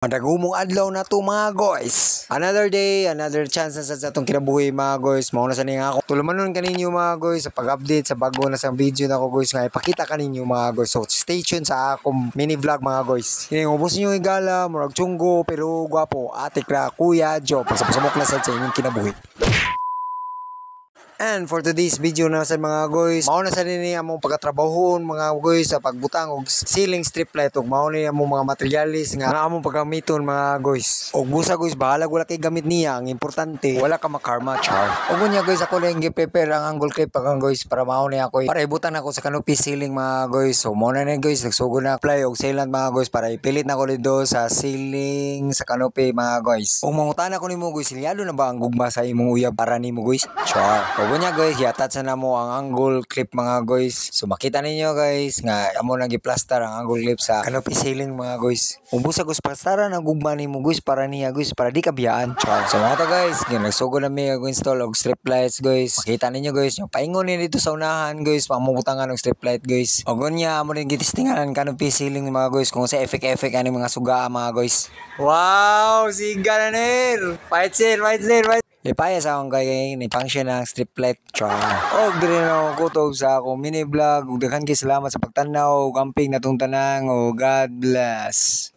Madagumong adlaw na to mga guys. Another day, another chance na sa atong kinabuhi mga guys. Mauna sa nga ako. Tulumanon kaninyo mga guys sa pag-update sa bago na sa video na ko guys nga ipakita kaninyo mga guys. So stay tuned sa akong mini vlog mga guys. Kini ubos niyo igala, murag chunggo pero gwapo. Atik ra kuya Jo, pasamok na sa inyong kinabuhi. And for today's video na sa mga guys, mauna sa nini among pagkatrabahon mga guys sa pagbutang og ceiling strip light ug mao ni among mga materialis nga among pagamiton mga guys. Og busa guys, bahala wala kay gamit niya, ang importante wala ka makarma char. Og unya guys, ako lang gi-prepare ang angle clip pag guys para mao ni ako para ibutan ako sa canopy ceiling mga guys. So mao na ni guys, nagsugod na apply og sealant mga guys para ipilit na ko dito sa ceiling sa canopy mga guys. Og mangutan ako nimo guys, liado na ba ang gugma sa imong uyab para nimo guys? Char. Nya guys, yatat sa namo ang angle clip mga guys. So makita ninyo guys nga amo nang gi-plaster ang angle clip sa canopy ceiling mga guys. Umbusa guys plastaran ang gugma nimo guys para niya guys para di ka biyaan. So mga ta guys, nagsugod na mi install og strip lights guys. Makita ninyo guys, yung paingon ni dito sa unahan guys, pamubutangan og strip light guys. Og unya amo rin gitistingan ang canopy ceiling mga guys kung sa effect ani mga suga mga guys. Wow, siga na nir. Fight scene. Ipaya sa akong kaya ni function ng strip light char. Og dire na ako kutob sa akong mini vlog. Ug daghan kay salamat sa pagtanaw ug amping natong tanang. God bless.